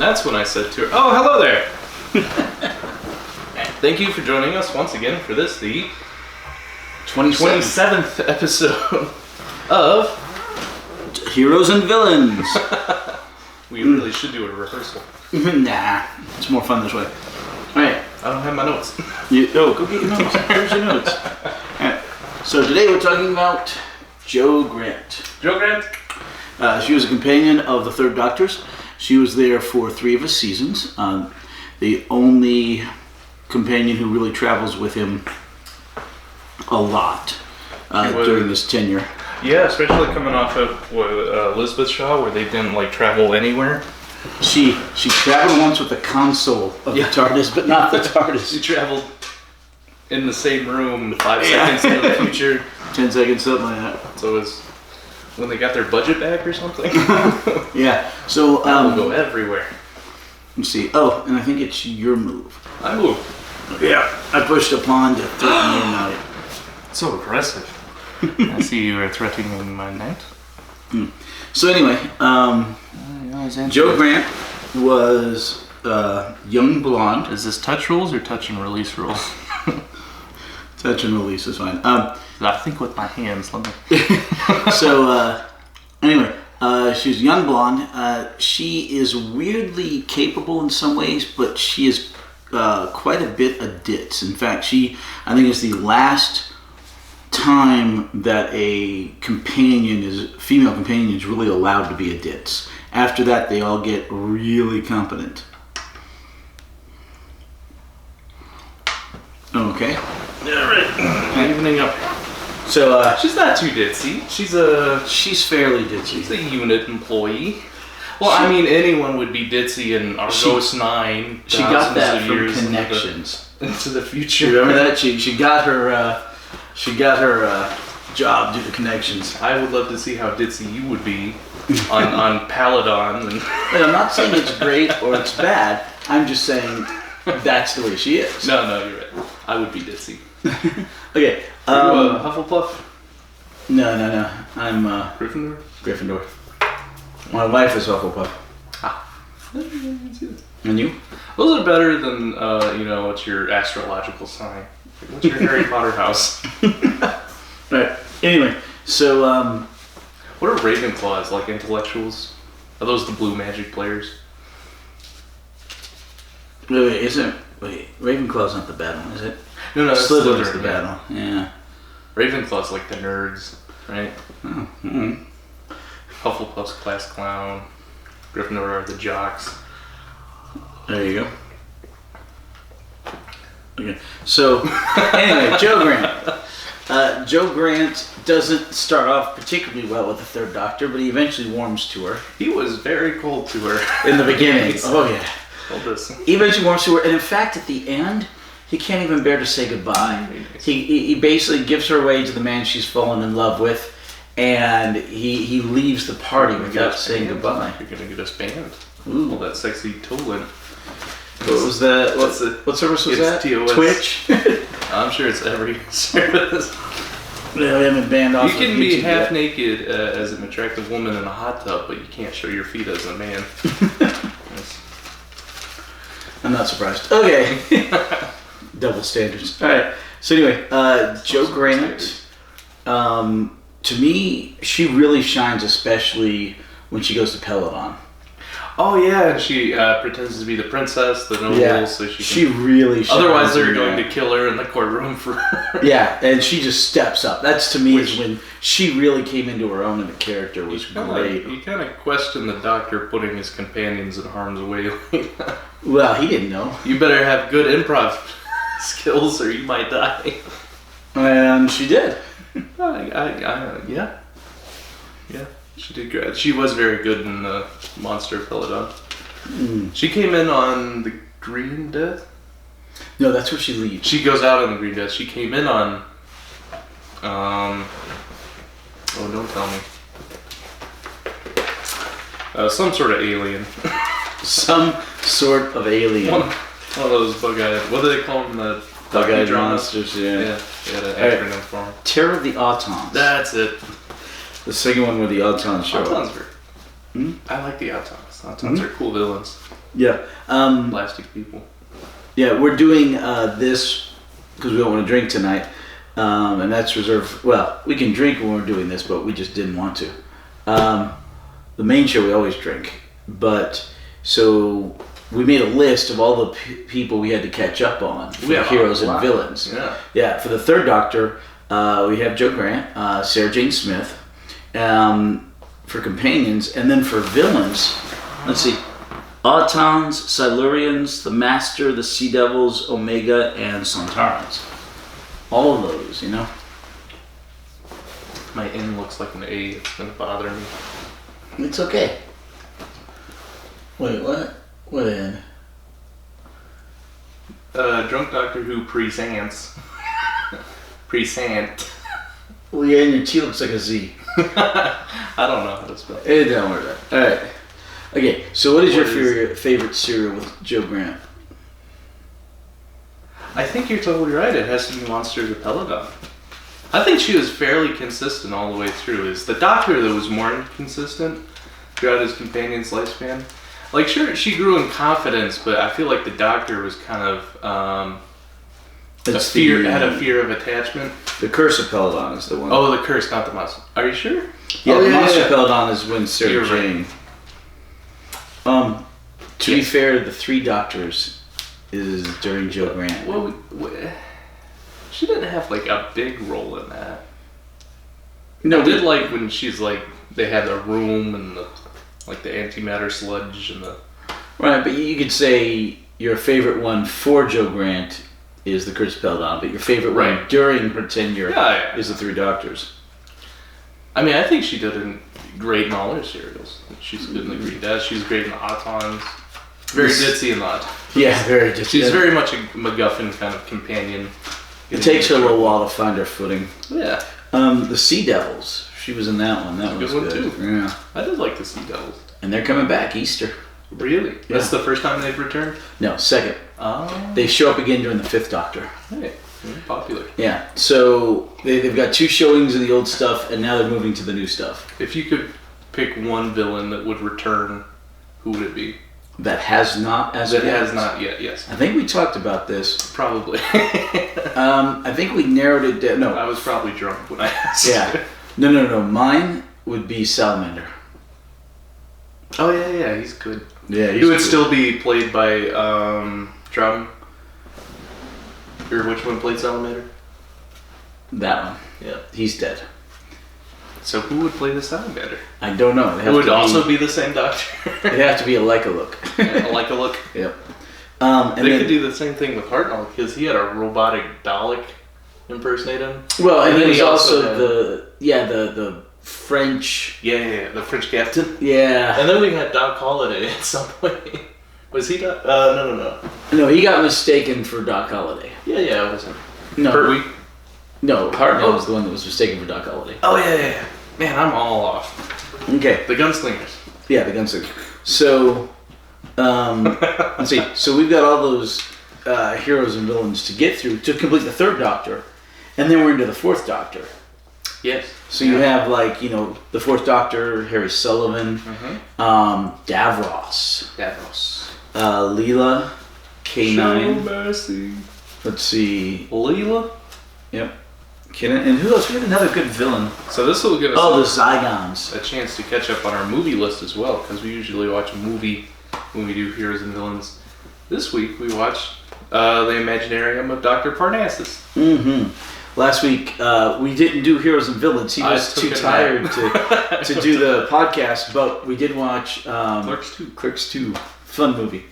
that's when I said to her, "Oh, hello there. Thank you for joining us once again for this, the 27th episode of Heroes and Villains." We really should do a rehearsal. Nah, it's more fun this way. Alright. I don't have my notes. Go get your notes. Here's your notes. Alright. So today we're talking about Jo Grant. Jo Grant? She was a companion of the Third Doctor's. She was there for 3 of his seasons. The only companion who really travels with him a lot during this tenure. Yeah, especially coming off of Elizabeth Shaw, where they didn't travel anywhere. She traveled once with the console of the TARDIS, but not the TARDIS. She traveled in the same room 5 seconds in the future. 10 seconds, something like that. So it was when they got their budget back or something. Yeah. So we'll go everywhere. Let's see. Oh, and I think it's your move. I move. Yeah. I pushed a pawn to threaten your knight. So aggressive. I see you are threatening my knight. So anyway, Jo Grant was young blonde. Is this touch rules or touch and release rules? Touch and release is fine. I think with my hands. Let me. So anyway, she's young blonde. She is weirdly capable in some ways, but she is quite a bit a ditz. In fact, I think is the last time that a female companion is really allowed to be a ditz. After that, they all get really competent. Okay. All right. Evening up. So she's not too ditzy. She's fairly ditzy. She's a unit employee. Well, I mean, anyone would be ditzy in Argos 9. She got that from Connections into the future. Remember that? She got her job due to Connections. I would love to see how ditzy you would be on Paladon. Wait, I'm not saying it's great or it's bad. I'm just saying that's the way she is. No, you're right. I would be ditzy. Okay. Are you Hufflepuff? No. I'm Gryffindor. Gryffindor. My wife is Hufflepuff. And you? Those are better than what's your astrological sign? What's your Harry Potter house? Right. Anyway, so what are Ravenclaws, like intellectuals? Are those the blue magic players? Wait, Ravenclaw's not the bad one, is it? No, that's Slytherin's the bad one. Yeah. Ravenclaw's like the nerds, right? Oh. Mm-hmm. Hufflepuff's class clown. Gryffindor are the jocks. There you go. Okay. So, anyway, Jo Grant. Jo Grant doesn't start off particularly well with the Third Doctor, but he eventually warms to her. He was very cold to her. In the beginning. Oh, yeah. He eventually warms to her, and in fact, at the end, he can't even bear to say goodbye. He basically gives her away to the man she's fallen in love with, and he leaves the party without saying goodbye. You're going to get us banned. Ooh. All that sexy Tolan. What was that? What service was that? TOS. Twitch? I'm sure it's every service. Yeah, we haven't banned off. You can be half naked as an attractive woman in a hot tub, but you can't show your feet as a man. I'm not surprised. Okay. Double standards. All right. So anyway, Jo Grant, to me, she really shines, especially when she goes to Peladon. Oh yeah, and she pretends to be the princess, the noble, so she really shines. Otherwise, they're going to kill her in the courtroom for. Yeah, and she just steps up. That's to me is when she really came into her own, and the character was great. You kind of question the Doctor putting his companions in harm's way. Well, he didn't know. You better have good improv skills, or you might die. And she did. Yeah. She did good. She was very good in the Monster of Peladon. She came in on the Green Death? No, that's where she leaves. She goes out on the Green Death. She came in on... oh, don't tell me. Some sort of alien. Some sort of alien. One of those bug-eyed... What do they call them? The bug-eyed monsters, Yeah, they had an acronym for them. Terror of the Autons. That's it. The second one where the Autons show up. Autons are... I like the Autons. Autons are cool villains. Yeah. Plastic people. Yeah, we're doing this because we don't want to drink tonight. And that's reserved. Well, we can drink when we're doing this, but we just didn't want to. The main show we always drink, but so we made a list of all the people we had to catch up on for heroes and villains. Yeah. For the third Doctor, we have Jo Grant, Sarah Jane Smith. For companions, and then for villains, let's see, Autons, Silurians, the Master, the Sea Devils, Omega, and Sontarans. All of those, you know. My N looks like an A. It's gonna bother me. It's okay. Wait, what? What N? Drunk Doctor Who presents. Present. Well, yeah, and your T looks like a Z. I don't know how to spell. It don't worry about it. All right. Okay. So, what is your favorite serial with Jo Grant? I think you're totally right. It has to be Monsters of Peladon. I think she was fairly consistent all the way through. It's the Doctor that was more inconsistent throughout his companion's lifespan. Like, sure, she grew in confidence, but I feel like the Doctor was kind of had a fear of attachment. The Curse of Peladon is the one. Oh, the Curse, not the Monster. Are you sure? Yeah, the Monster of Peladon is when Sarah Jane. Right. To be fair, the Three Doctors is during Jo Grant. Well, she didn't have like a big role in that. No, I did like when she's like they had the room and the antimatter sludge and the. Right, but you could say your favorite one for Jo Grant is the Curse of Peladon, but your favorite one during her tenure is the Three Doctors. I mean, I think she did great in all her serials. She's good in the Green Death. She's great in the Autons. Very ditzy in the Autons. Yeah, very ditzy. She's very much a MacGuffin kind of companion. It takes her a little while to find her footing. Yeah. The Sea Devils. She was in that one. That was good. One too. Yeah. I did like the Sea Devils. And they're coming back Easter. Really? Yeah. That's the first time they've returned? No, second. Oh. They show up again during the Fifth Doctor. Hey, very popular. Yeah. So they've got 2 showings of the old stuff, and now they're moving to the new stuff. If you could pick one villain that would return, who would it be? That has not yet, yes. I think we talked about this. Probably. I think we narrowed it down. No. I was probably drunk when I asked. Yeah. No. Mine would be Salamander. Oh, yeah, he's good. Yeah, he would still be played by Drum. Or which one played Salamander? That one. Yeah. He's dead. So who would play the Salamander? I don't know. It would also be the same Doctor. It'd have to be a Leica look. Yeah, a Leica look. Yep. They could do the same thing with Hartnell because he had a robotic Dalek impersonate him. Well, and then he also the French. Yeah, the French captain. Yeah. And then we had Doc Holliday at some point. Was he Doc? No. No, he got mistaken for Doc Holliday. Yeah, it was him. No. Pertwee? No, Hartnell was the one that was mistaken for Doc Holliday. Oh, yeah. Man, I'm all off. Okay. The Gunslingers. Yeah, the Gunslingers. So, let's see. So we've got all those heroes and villains to get through to complete the Third Doctor. And then we're into the Fourth Doctor. Yes. So you have the Fourth Doctor, Harry Sullivan, Davros, Leela, K9. Show mercy. Let's see. Leela? Yep. And who else? We had another good villain. So this will give us the Zygons. a chance to catch up on our movie list as well, because we usually watch a movie when we do Heroes and Villains. This week we watched The Imaginarium of Dr. Parnassus. Mm-hmm. Last week we didn't do Heroes and Villains. He was too tired to do the podcast, but we did watch Clerks 2. Fun movie.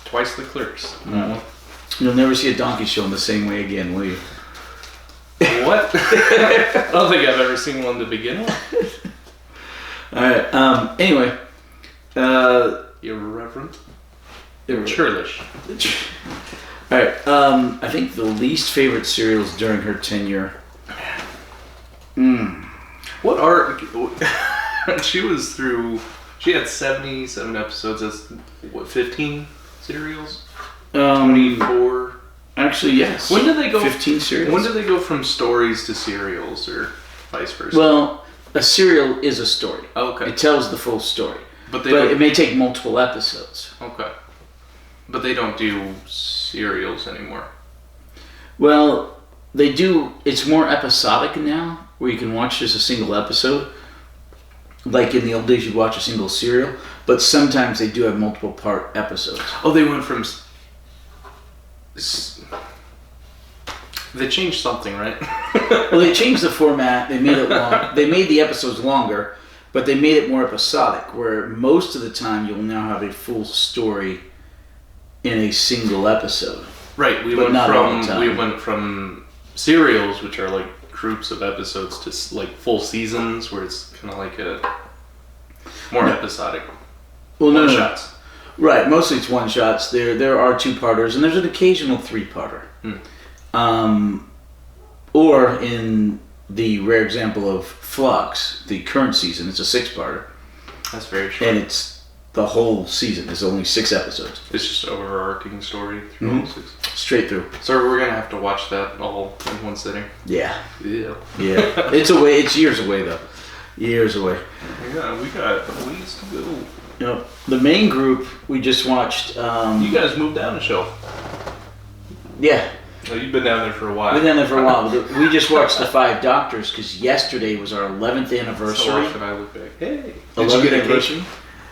Twice the Clerks. Mm-hmm. You'll never see a donkey show in the same way again, will you? What? I don't think I've ever seen one to begin with. Alright, anyway. Irreverent. Churlish. Alright, I think the least favorite serials during her tenure. What are... She had 77 episodes. That's, 15 serials? 24... Actually, yes. When did they go? 15 serials. When did they go from stories to serials, or vice versa? Well, a serial is a story. Okay. It tells the full story. But they But don't, it may take multiple episodes. okay. But they don't do serials anymore. Well, they do. It's more episodic now, where you can watch just a single episode. Like in the old days, you'd watch a single serial. But sometimes they do have multiple part episodes. Oh, they went from. They changed something, right? Well, they changed the format. They made it long. They made the episodes longer, but they made it more episodic. Where most of the time, you'll now have a full story in a single episode. Right. But not all the time. We went from serials, which are like groups of episodes, to like full seasons, where it's kind of like a more episodic. Well, no, shots. Right. Mostly it's one shots. There are two-parters, and there's an occasional three-parter. Or in the rare example of Flux, the current season, it's a six-parter. That's very short. And it's the whole season. It's only 6 episodes. It's just overarching story through all 6. Straight through. So we're gonna have to watch that all in one sitting. Yeah. Yeah. Yeah. It's years away though. Years away. Yeah, we got a ways to go. Yep. The main group we just watched. You guys moved down a shelf. Yeah. Oh, you've been down there for a while. We've been down there for a while. We just watched The Five Doctors because yesterday was our 11th anniversary. So often I look back. Hey. Did you get a cake?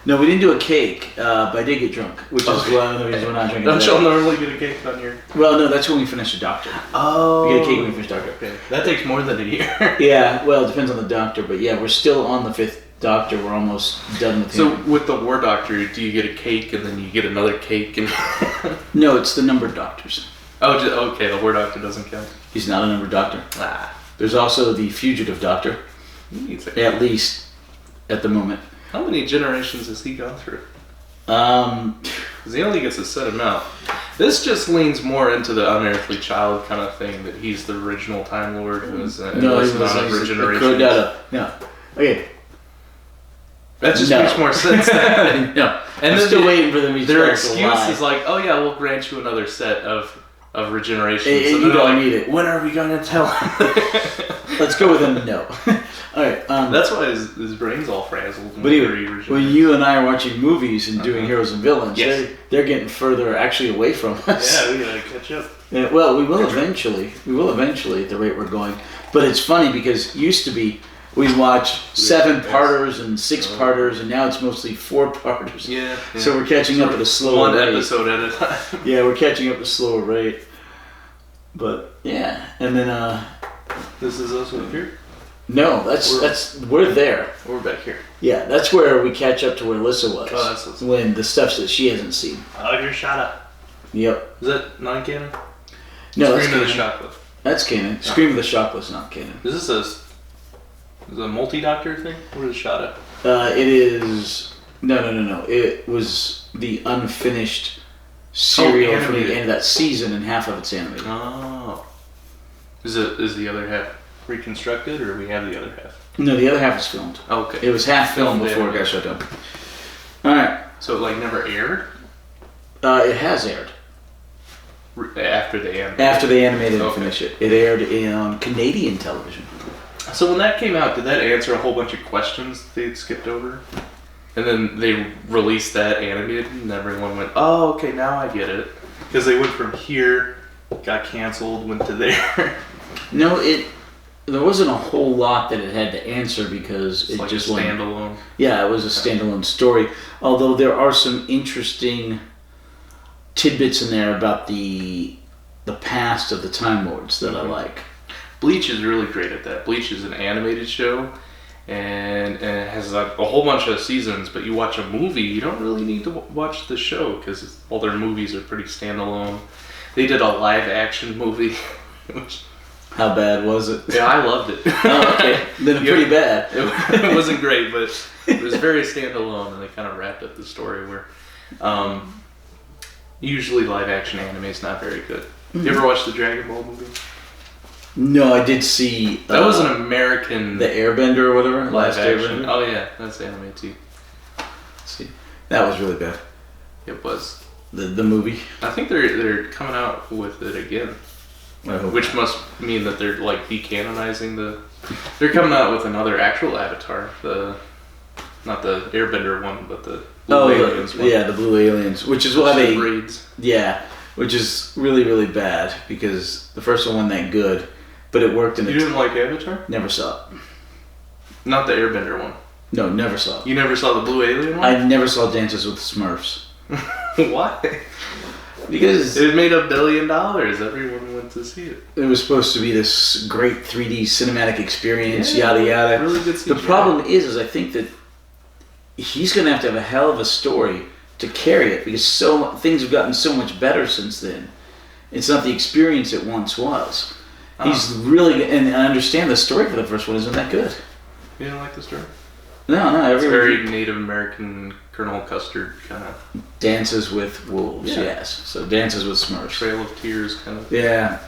No, we didn't do a cake, but I did get drunk, which is one of the reasons we're not drinking. Don't y'all normally get a cake on your... Well, no, that's when we finish the Doctor. Oh. We get a cake when we finish Doctor. Okay. That takes more than a year. Yeah, well, it depends on the Doctor, but yeah, we're still on the 5th Doctor. We're almost done with So him. with the War Doctor, do you get a cake and then you get another cake? And No, it's the numbered Doctors. Oh, okay, the War Doctor doesn't count. He's not a numbered Doctor. There's also the Fugitive Doctor, at least at the moment. How many generations has he gone through? Because he only gets a set amount. This just leans more into the unearthly child kind of thing, that he's the original Time Lord who was no, he's not over generations. No. Okay. That just makes more sense. No. And I'm then still waiting for them to their start to excuse lie. is like, oh yeah, we'll grant you another set of regeneration. Hey, So you they're don't like, need it. when are we gonna tell him? Let's go with a no. All right. That's why his brain's all frazzled. But anyway, when you and I are watching movies and doing heroes and villains, Yes. they're getting further actually away from us. Yeah, we gotta catch up. Yeah, well, we will eventually. We will eventually at the rate we're going. But it's funny because used to be we'd watch 7-parters and 6-parters, and now it's mostly 4-parters. Yeah. So we're catching up at a slower one rate. episode at a time. Yeah, we're catching up at a slower rate. But yeah, and then This is us up here. no, we're there. We're back here. Yeah, that's where we catch up to where Alyssa was. Oh, that's when the stuff that she hasn't seen. Oh, you're shot up. Yep. Is that non-canon? No, that's Scream of the canon. Shockless. That's canon. Scream of the Shockless, not canon. Is this a multi-doctor thing? What is shot up? It is no. It was the unfinished serial from the end of that season, and half of it's animated. Oh. Is the other half reconstructed, or we have the other half? No, the other half is filmed. Oh, okay. It was half filmed Filmed before it got animated. shut down. All right. So it like never aired It has aired after the animated. after they animated and Okay. finished it. It aired on Canadian television. So when that came out, did that answer a whole bunch of questions they'd skipped over? And then they released that animated, and everyone went, "Oh, okay, now I get it." Because they went from here, got canceled, went to there. No, there wasn't a whole lot that it had to answer because It's it like just a went. standalone. Yeah, it was a standalone story. Although there are some interesting tidbits in there about the past of the Time Lords that I like. Bleach is really great at that. Bleach is an animated show, and it has like a whole bunch of seasons. But you watch a movie, you don't really need to watch the show because all their movies are pretty standalone. They did a live action movie, which How bad was it? yeah, I loved it. Oh, okay. Then pretty bad. It wasn't great, but it was very standalone, and they kind of wrapped up the story where usually live action anime is not very good. You ever watch the Dragon Ball movie? No, I did see. That was an American The Airbender or whatever. live Last action. Airbender. Oh yeah, that's anime too. See, that was really bad. It was. The movie. I think they're coming out with it again, I hope. which must mean that they're like decanonizing the. They're coming out with another actual Avatar. Not the Airbender one, but the Blue Aliens one. Yeah, the Blue Aliens, which is why they... Braids. Yeah, which is really, really bad, because the first one wasn't that good, but it worked in You didn't like Avatar? Never saw it. Not the Airbender one. No, never saw it. You never saw the Blue Alien one? I never saw Dances with Smurfs. Why? Because it made $1 billion. Everyone went to see it. it was supposed to be this great 3D cinematic experience, yada yada. Really good The CGI. problem is I think that he's going to have a hell of a story to carry it, because things have gotten so much better since then. It's not the experience it once was. He's really, and I understand the story for the first one isn't that good. You didn't like the story? No, It's very Native American Colonel Custard kind of Dances with Wolves, Yeah. yes. So Dances with Smurfs. Trail of Tears kind of. Yeah.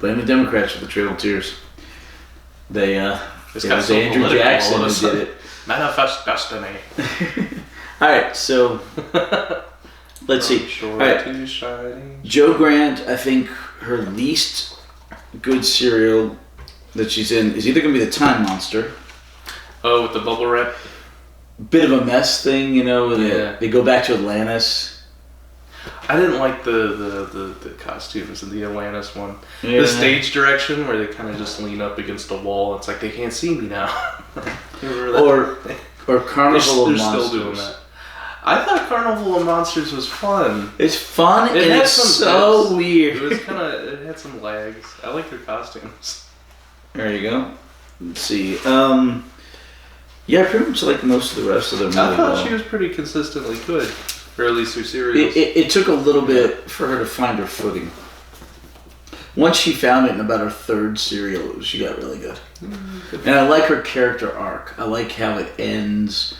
Blame the Democrats for the Trail of Tears. It It's was got so Andrew political Jackson all of a who sudden. did it. Manifest Destiny. Alright, so let's see. Shore Alright. to shining. Jo Grant, I think her least good serial that she's in is either going to be The Time Monster. Oh, with the bubble wrap? Bit of a mess thing, you know. Yeah. They go back to Atlantis. I didn't like the costumes in the Atlantis one. Yeah. The stage direction where they kind of just lean up against a wall. It's like they can't see me now. Remember that? Or Carnival they're of Monsters. still doing that. I thought Carnival of Monsters was fun. It's fun It and had it's some so bits. weird. It was it had some lags. I like their costumes. There you go. Let's see. Yeah, I pretty much like most of the rest of them. I really thought well. she was pretty consistently good, or at least her serials. It took a little bit for her to find her footing. Once she found it in about her third serial, she got really good. And I like her character arc. I like how it ends.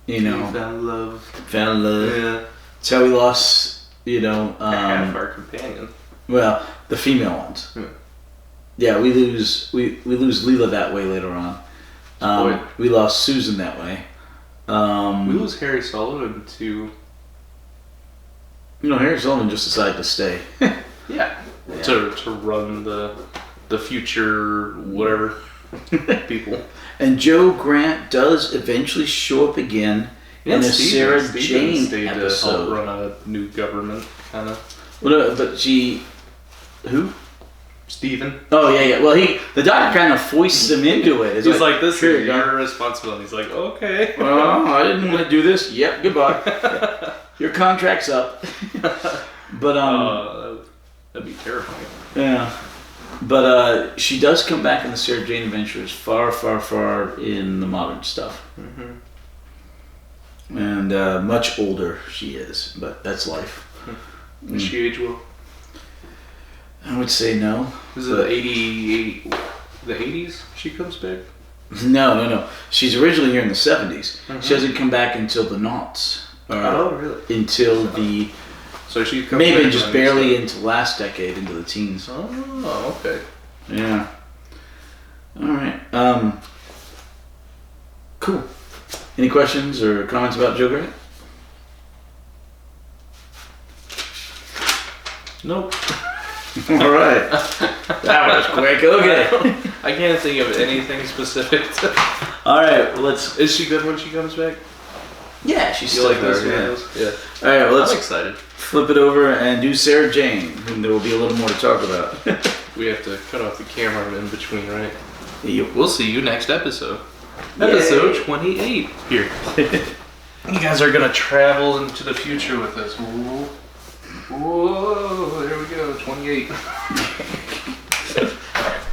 You know, Found love. found love. Yeah. It's how we lost. You know, Half our companion. well, the female ones. Yeah. Yeah, we lose Leela that way later on. Spoiled. We lost Susan that way. We lose Harry Sullivan too. You know, Harry Sullivan just decided to stay. Yeah. To run the future whatever people. And Jo Grant does eventually show up again in a Sarah Jane stayed to help episode. run a new government kind of. Well, but she, who? Stephen. Oh yeah. Well, the doctor kind of foists him into it. It's He's like, this "Here is you go." your responsibility. He's like, okay. Well, I didn't want to do this. Yep, goodbye. Your contract's up. But that'd be terrifying. yeah. But she does come back in the Sarah Jane Adventures far, far, far in the modern stuff. Mm-hmm. And much older she is, but that's life. Does she age well? I would say no. Is it the 88, the 80s she comes back? No. She's originally here in the 70s. Mhm. She doesn't come back until the noughts. Oh, really? Until the... So she comes Maybe back just when barely it's- into last decade, into the teens. Oh, okay. Yeah. Alright. Cool. Any questions or comments about Jo Grant? Nope. Alright. That was quick. Okay. I can't think of anything specific. Alright, well let's... Is she good when she comes back? Yeah, she's You still like those there, videos? Yeah. Alright, well I'm let's excited. flip it over and do Sarah Jane, whom there will be a little more to talk about. We have to cut off the camera in between, right? Yep. We'll see you next episode. Yay. Episode 28 here. You guys are gonna travel into the future with us. Whoa, whoa, there we go, 28.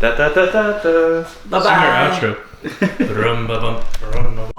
Da da da da da. Bye-bye. Sing our outro. Rum, ba-bum, rum, ba-bum.